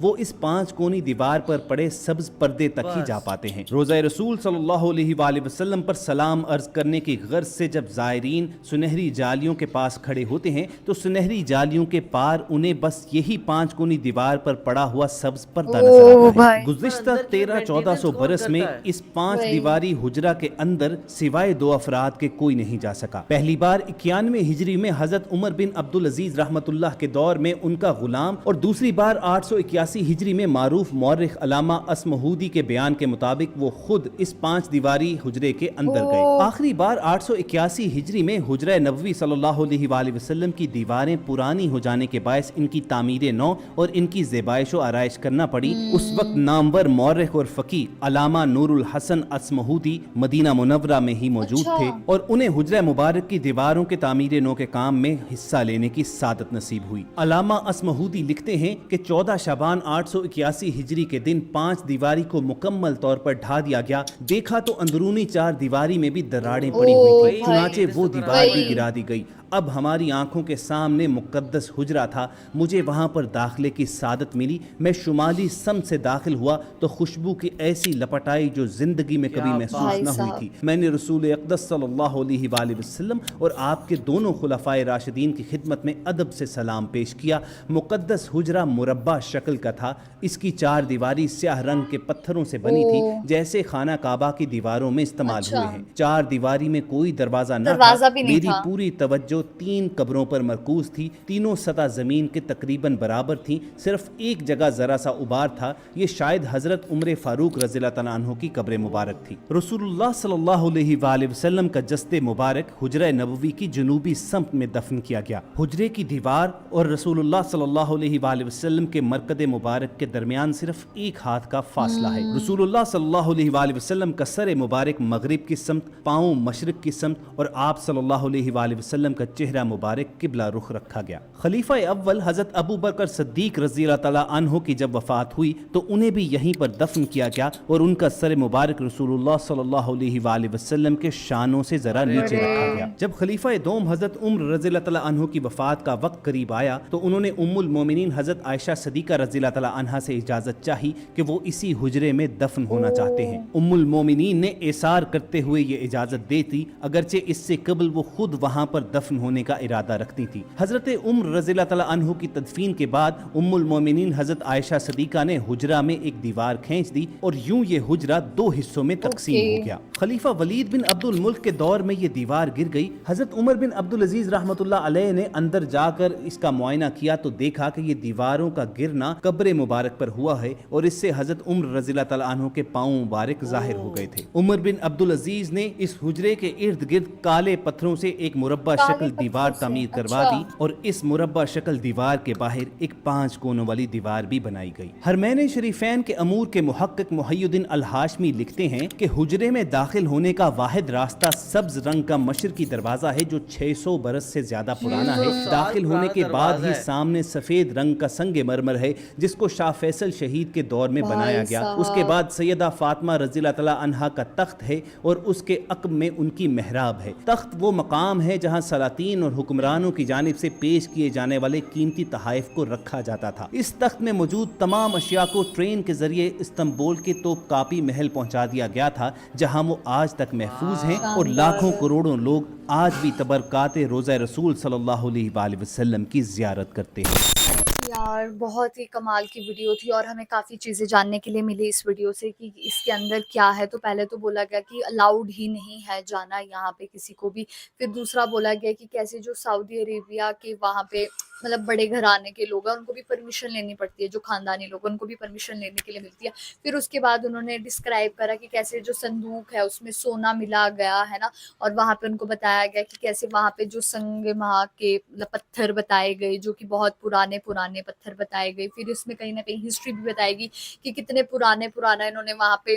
وہ اس 5 کونی دیوار پر پڑے سبز پردے تک ہی جا پاتے ہیں۔ روضہ رسول صلی اللہ علیہ وآلہ وسلم پر سلام عرض کرنے کی غرض سے جب زائرین سنہری جالیوں کے پاس کھڑے ہوتے ہیں تو سنہری جالیوں کے پار انہیں بس یہی 5 کونی دیوار پر پڑا ہوا سبز پردہ نظر آتا ہے۔ گزشتہ 1300-1400 برس میں اس 5 دیواری حجرہ کے اندر سوائے 2 افراد کے کوئی نہیں جا سکا۔ پہلی بار 91 ہجری میں حضرت عمر بن عبدالعزیز رحمۃ اللہ کے دور میں ان کا غلام، اور دوسری بار 881 ہجری میں معروف مورخ علامہ اسمہودی کے بیان کے مطابق وہ خود اس 5 دیواری حجرے کے اندر گئے۔ آخری بار 881 ہجری میں حجرہ نبوی صلی اللہ علیہ وآلہ وسلم کی دیواریں پرانی ہو جانے کے باعث ان کی تعمیر نو اور ان کی زیبائش و آرائش کرنا پڑی۔ اس وقت نامور مورخ اور فقیہ علامہ نور الحسن اسمہودی مدینہ منورہ میں ہی موجود تھے اور انہیں حجرہ مبارک کی دیواروں کے تعمیر نو کے کام میں حصہ لینے کی سعادت نصیب ہوئی۔ علامہ اسمہودی لکھتے ہیں کہ 14 شعبان 881 ہجری کے دن 5 دیواری کو مکمل طور پر ڈھا دیا گیا۔ دیکھا تو اندرونی 4 دیواری میں بھی دراڑیں پڑی ہوئی تھیں، چنانچہ وہ دیوار بھی گرا دی گئی۔ اب ہماری آنکھوں کے سامنے مقدس حجرہ تھا، مجھے وہاں پر داخلے کی سعادت ملی۔ میں شمالی سمت سے داخل ہوا تو خوشبو کی ایسی لپٹ آئی جو زندگی میں کبھی محسوس نہ ہوئی تھی۔ میں نے رسول اقدس صلی اللہ علیہ وآلہ وسلم اور آپ کے دونوں خلفائے راشدین کی خدمت میں ادب سے سلام پیش کیا۔ مقدس حجرہ مربع شکل کا تھا، اس کی 4 دیواری سیاہ رنگ کے پتھروں سے بنی تھی جیسے خانہ کعبہ کی دیواروں میں استعمال ہوئے ہیں۔ 4 دیواری میں کوئی دروازہ نہ تھا، میری پوری توجہ 3 قبروں پر مرکوز تھی۔ تینوں سطح زمین کے تقریباً برابر تھیں، صرف ایک جگہ ذرا سا ابار تھا، یہ شاید حضرت عمر فاروق رضی اللہ تعالیٰ عنہ کی قبر مبارک تھی۔ رسول اللہ صلی اللہ علیہ وآلہ وسلم کا جسد مبارک حجرہ نبوی کی جنوبی سمت میں دفن کیا گیا۔ حجرے کی دیوار اور رسول اللہ صلی اللہ علیہ وآلہ وسلم کے مرکز مبارک کے درمیان صرف 1 ہاتھ کا فاصلہ ہے۔ رسول اللہ صلی اللہ علیہ وآلہ وسلم کا سر مبارک مغرب کی سمت، پاؤں مشرق کی سمت اور آپ صلی اللہ علیہ وآلہ وسلم کا چہرہ مبارک قبلہ رخ رکھا گیا۔ خلیفہ اول حضرت ابو بکر صدیق رضی اللہ تعالیٰ عنہ کی جب وفات ہوئی تو انہیں بھی یہیں پر دفن کیا گیا اور ان کا سر مبارک رسول اللہ صلی اللہ علیہ وآلہ وسلم کے شانوں سے ذرا نیچے رکھا گیا۔ جب خلیفہ دوم حضرت عمر رضی اللہ تعالیٰ عنہ کی وفات کا وقت قریب آیا تو انہوں نے ام المومنین حضرت عائشہ صدیقہ رضی اللہ تعالیٰ عنہا سے اجازت چاہی کہ وہ اسی حجرے میں دفن ہونا چاہتے ہیں۔ ام المومنین نے اصرار کرتے ہوئے یہ اجازت دے دی، اگرچہ اس سے قبل وہ خود وہاں پر دفن ہونے کا ارادہ رکھتی تھی۔ حضرت عمر رضی اللہ تعالیٰ عنہ کی تدفین کے بعد ام المومنین حضرت عائشہ صدیقہ نے حجرہ میں ایک دیوار کھینچ دی اور یوں یہ حجرہ 2 حصوں میں تقسیم ہو گیا۔ خلیفہ ولید بن عبد الملک کے دور میں یہ دیوار گر گئی۔ حضرت عمر بن عبدالعزیز رحمۃ اللہ علیہ نے اندر جا کر اس کا معائنہ کیا تو دیکھا کہ یہ دیواروں کا گرنا قبر مبارک پر ہوا ہے اور اس سے حضرت عمر رضی اللہ تعالیٰ عنہ کے پاؤں مبارک ظاہر ہو گئے تھے۔ عمر بن عبدالعزیز نے اس حجرے کے ارد گرد کالے پتھروں سے ایک مربع شکل دیوار تعمیر کروا دی اور اس مربع شکل دیوار کے باہر ایک 5 کونوں والی دیوار بھی بنائی گئی۔ حرمین شریفین کے امور کے محقق محی الدین الہاشمی لکھتے ہیں کہ حجرے میں داخل ہونے کا واحد راستہ سبز رنگ کا مشرقی دروازہ ہے جو 600 برس سے زیادہ پرانا ہے۔ داخل ہونے کے بعد ہی سامنے سفید رنگ کا سنگ مرمر ہے جس کو شاہ فیصل شہید کے دور میں بنایا گیا۔ اس کے بعد سیدہ فاطمہ رضی اللہ تعالیٰ عنہا کا تخت ہے اور اس کے عقب میں ان کی محراب ہے۔ تخت وہ مقام ہے جہاں سلاطین اور حکمرانوں کی جانب سے پیش کیے جانے والے قیمتی تحائف کو رکھا جاتا تھا۔ اس تخت میں موجود تمام اشیاء کو ٹرین کے ذریعے استنبول کے توپ کاپی محل پہنچا دیا گیا تھا جہاں وہ آج تک محفوظ ہیں اور لاکھوں کروڑوں لوگ آج بھی تبرکات روضہ رسول صلی اللہ علیہ وآلہ وسلم کی زیارت کرتے ہیں۔ یار بہت ہی کمال کی ویڈیو تھی اور ہمیں کافی چیزیں جاننے کے لیے ملی اس ویڈیو سے کہ اس کے اندر کیا ہے۔ تو پہلے تو بولا گیا کہ الاؤڈ ہی نہیں ہے جانا یہاں پہ کسی کو بھی، پھر دوسرا بولا گیا کہ کیسے جو سعودی عربیہ کے وہاں پہ مطلب بڑے گھرانے کے لوگ ہیں ان کو بھی پرمیشن لینی پڑتی ہے، جو خاندانی لوگ ان کو بھی پرمیشن لینے کے لیے ملتی ہے۔ پھر اس کے بعد انہوں نے ڈسکرائب کرا کہ کیسے جو صندوق ہے اس میں سونا ملا گیا ہے نا، اور وہاں پہ ان کو بتایا گیا کہ کیسے وہاں پہ جو سنگ مہا کے پتھر بتائے گئے جو کہ بہت پرانے پتھر بتائے گئے۔ پھر اس میں کہیں نہ کہیں ہسٹری بھی بتائے گی کہ کتنے پرانا انہوں نے وہاں پہ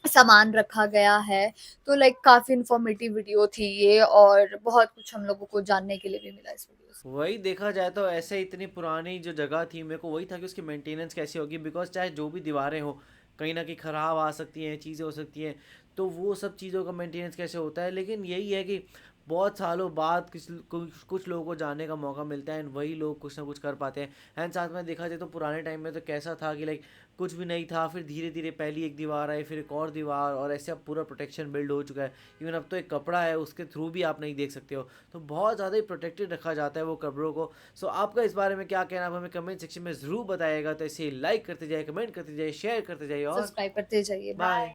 سامان رکھا گیا ہے۔ تو کافی انفارمیٹیو ویڈیو تھی یہ اور بہت کچھ ہم لوگوں کو جاننے کے لیے بھی ملا اس ویڈیو سے۔ وہی دیکھا جائے تو ایسے اتنی پرانی جو جگہ تھی میرے کو وہی تھا کہ اس کی مینٹیننس کیسی ہوگی، بیکاز چاہے جو بھی دیواریں ہو کہیں نہ کہیں خراب آ سکتی ہیں، چیزیں ہو سکتی ہیں، تو وہ سب چیزوں کا مینٹیننس کیسے ہوتا ہے۔ لیکن یہی ہے کہ بہت سالوں بعد کچھ لوگوں کو جاننے کا موقع ملتا ہے اینڈ وہی لوگ کچھ نہ کچھ کر پاتے ہیں. اینڈ ساتھ میں دیکھا جائے تو پرانے ٹائم میں تو کیسا تھا کہ لائک کچھ بھی نہیں تھا, پھر دھیرے دھیرے پہلی ایک دیوار آئی, پھر ایک اور دیوار, اور ایسے اب پورا پروٹیکشن بلڈ ہو چکا ہے. ایون اب تو ایک کپڑا ہے, اس کے تھرو بھی آپ نہیں دیکھ سکتے ہو, تو بہت زیادہ ہی پروٹیکٹیڈ رکھا جاتا ہے وہ قبروں کو. سو آپ کا اس بارے میں کیا کہنا, آپ ہمیں کمنٹ سیکشن میں ضرور بتائیے گا. تو اسے لائک کرتے جائے, کمنٹ کرتے جائے, شیئر کرتے جائیے, اور سبسکرائب کرتے جائیے. بائے.